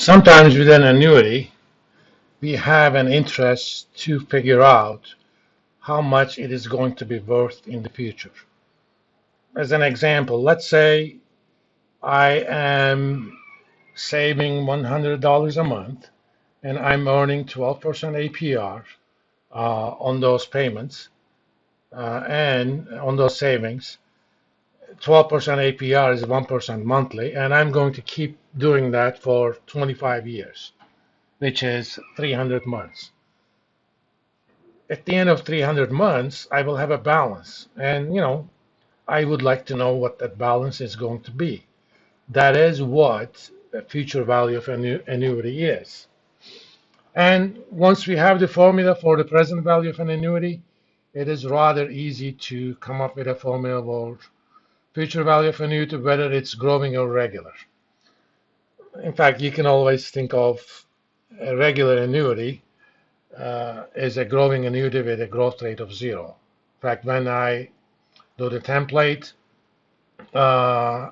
Sometimes with an annuity, we have an interest to figure out how much it is going to be worth in the future. As an example, let's say I am saving $100 a month and I'm earning 12% APR on those payments and on those savings. 12% APR is 1% monthly, and I'm going to keep doing that for 25 years, which is 300 months. At the end of 300 months, I will have a balance. And, I would like to know what that balance is going to be. That is what the future value of annuity is. And once we have the formula for the present value of an annuity, it is rather easy to come up with a formula for future value of annuity, whether it's growing or regular. In fact, you can always think of a regular annuity as a growing annuity with a growth rate of 0. In fact, when I do the template uh,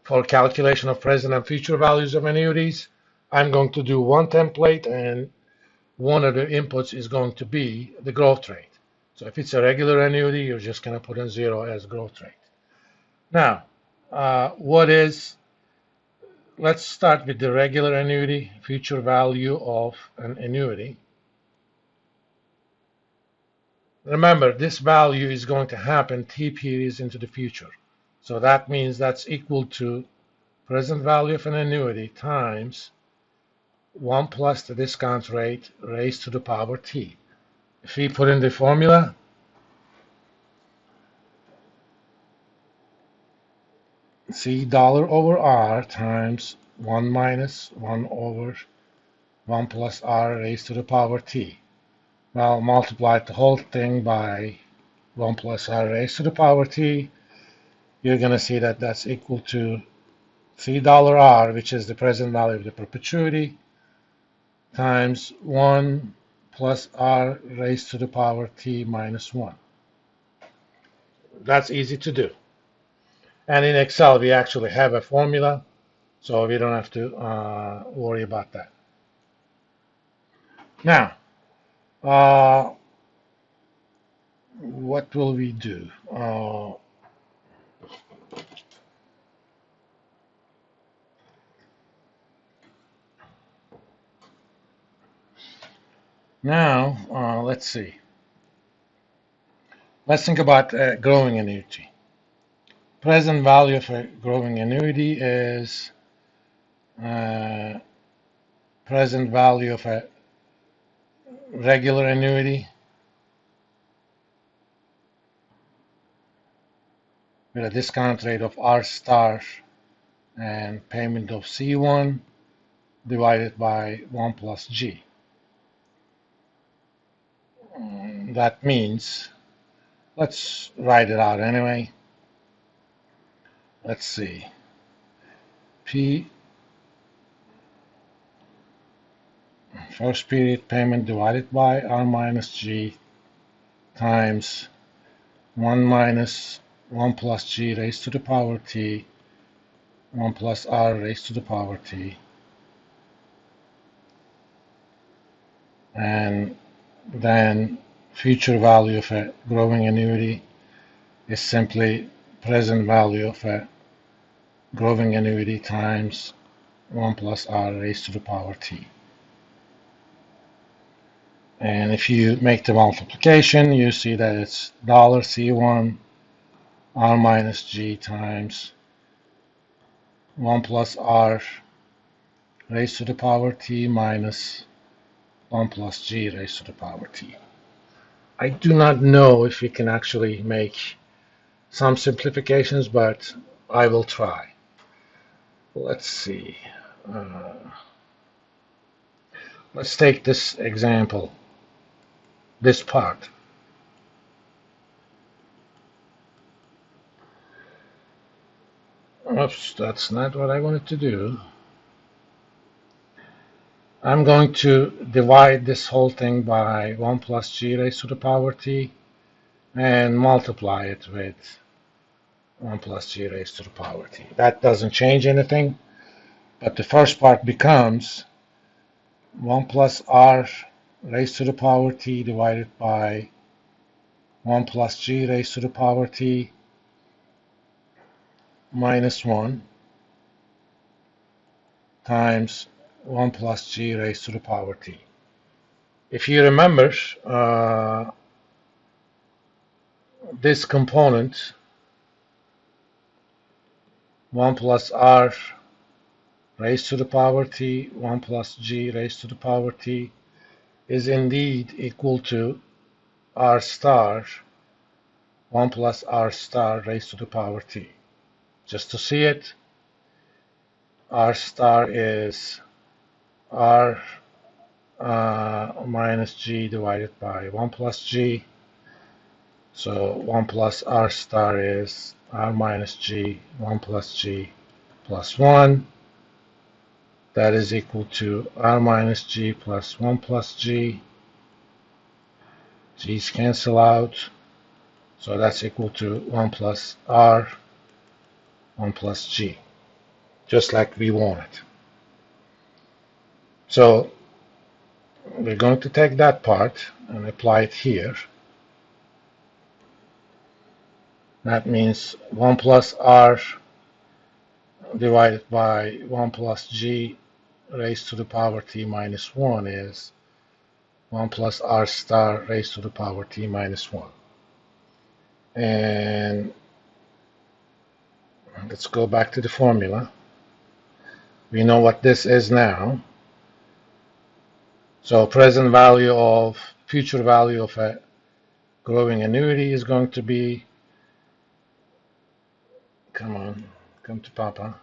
for calculation of present and future values of annuities, I'm going to do one template, and one of the inputs is going to be the growth rate. So if it's a regular annuity, you're just going to put in 0 as growth rate. Now, let's start with the regular annuity, future value of an annuity. Remember, this value is going to happen T periods into the future. So that means that's equal to present value of an annuity times 1 plus the discount rate raised to the power T. If we put in the formula, C dollar over R times 1 minus 1 over 1 plus R raised to the power T. Well, multiply the whole thing by 1 plus R raised to the power T. You're going to see that that's equal to C dollar R, which is the present value of the perpetuity, times 1 plus R raised to the power T minus 1. That's easy to do. And in Excel, we actually have a formula, so we don't have to worry about that. Now, what will we do? Now, let's see. Let's think about a growing annuity. Present value of a growing annuity is present value of a regular annuity with a discount rate of R star and payment of C1 divided by 1 plus G. That means, let's write it out anyway. Let's see. P first period payment divided by R minus G times 1 minus 1 plus G raised to the power T, 1 plus R raised to the power T. And then future value of a growing annuity is simply present value of a growing annuity times 1 plus R raised to the power T. And if you make the multiplication, you see that it's $C1 R minus G times 1 plus R raised to the power T minus 1 plus G raised to the power T. I do not know if we can actually make some simplifications, but I will try. Let's see. Let's take this example, this part. Oops, that's not what I wanted to do. I'm going to divide this whole thing by 1 plus G raised to the power T and multiply it with 1 plus G raised to the power T. That doesn't change anything, But the first part becomes 1 plus r raised to the power t divided by 1 plus g raised to the power t minus 1 times 1 plus g raised to the power t. If you remember, this component, 1 plus r raised to the power t, 1 plus g raised to the power t, is indeed equal to r star, 1 plus r star raised to the power t. Just to see it, r star is r minus g divided by 1 plus g. So 1 plus r star is r minus g, 1 plus g plus 1. That is equal to r minus g plus 1 plus g. G's cancel out. So that's equal to 1 plus r, 1 plus g, just like we want it. So we're going to take that part and apply it here. That means 1 plus r divided by 1 plus g raised to the power t minus 1 is 1 plus r star raised to the power t minus 1. And let's go back to the formula. We know what this is now. So present value of future value of a growing annuity is going to be, come on, come to Papa.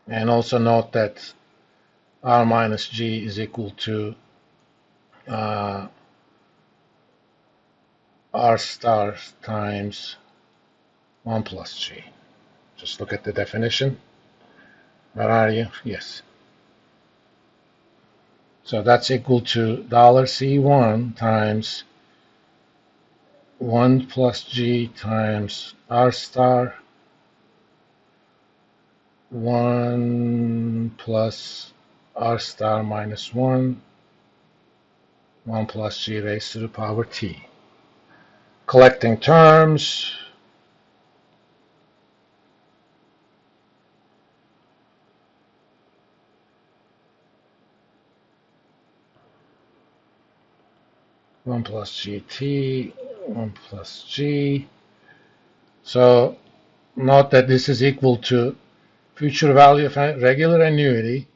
And also note that r minus g is equal to r star times 1 plus g. Just look at the definition. Where are you? Yes. So that's equal to $C1 times 1 plus g times r star 1 plus r star minus 1 plus g raised to the power t. Collecting terms, one plus gt, 1 plus g. So note that this is equal to future value of a regular annuity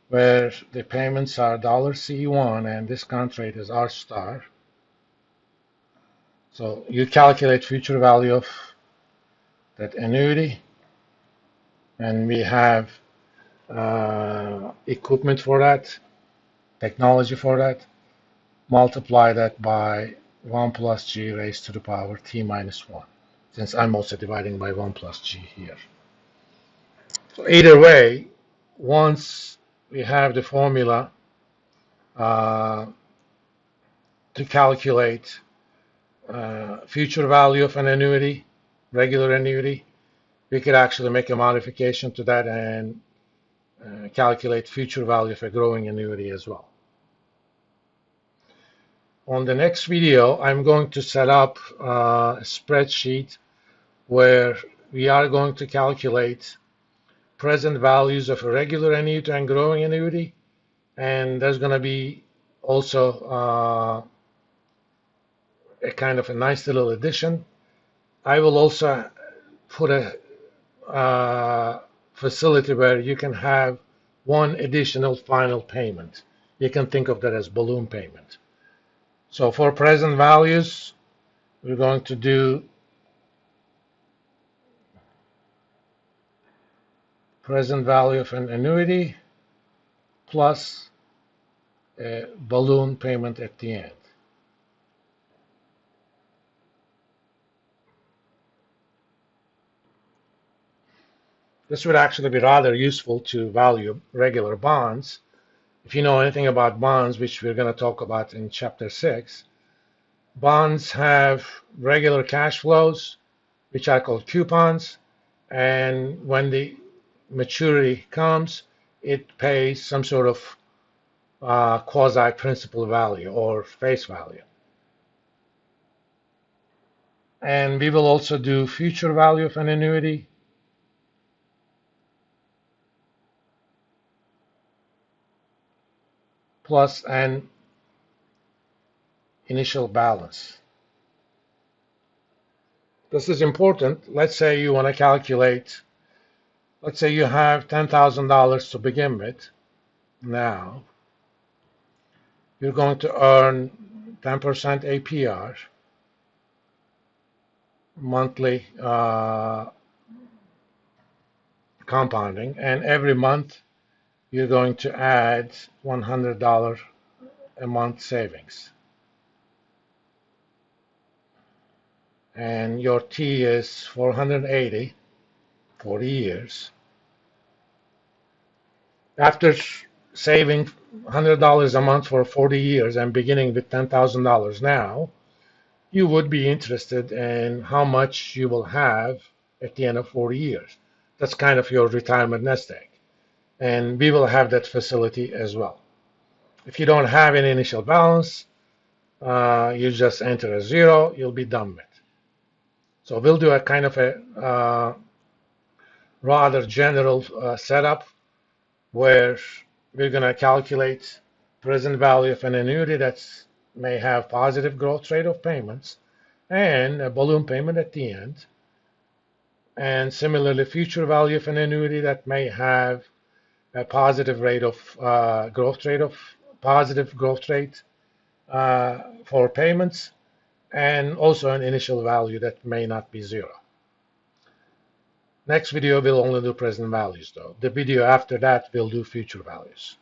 where the payments are $C1 and discount rate is R star. So you calculate future value of that annuity, and we have equipment for that, technology for that. Multiply that by 1 plus g raised to the power t minus 1, since I'm also dividing by 1 plus g here. So either way, once we have the formula to calculate future value of an annuity, regular annuity, we could actually make a modification to that and calculate future value of a growing annuity as well. On the next video, I'm going to set up a spreadsheet where we are going to calculate present values of a regular annuity and growing annuity, and there's going to be also a kind of a nice little addition. I will also put a facility where you can have one additional final payment. You can think of that as balloon payment. So for present values, we're going to do present value of an annuity plus a balloon payment at the end. This would actually be rather useful to value regular bonds. If you know anything about bonds, which we're going to talk about in Chapter 6, bonds have regular cash flows, which are called coupons, and when the maturity comes, it pays some sort of quasi-principal value or face value. And we will also do future value of an annuity, plus an initial balance. This is important. Let's say you want to calculate, let's say you have $10,000 to begin with. Now, you're going to earn 10% APR, monthly compounding, and every month you're going to add $100 a month savings. And your T is 480, 40 years. After saving $100 a month for 40 years and beginning with $10,000 now, you would be interested in how much you will have at the end of 40 years. That's kind of your retirement nest egg. And we will have that facility as well. If you don't have an initial balance, you just enter a zero, you'll be done with. So we'll do a kind of a rather general setup where we're going to calculate present value of an annuity that may have positive growth rate of payments and a balloon payment at the end. And similarly, future value of an annuity that may have a positive rate of positive growth rate for payments, and also an initial value that may not be zero. Next video will only do present values though. The video after that will do future values.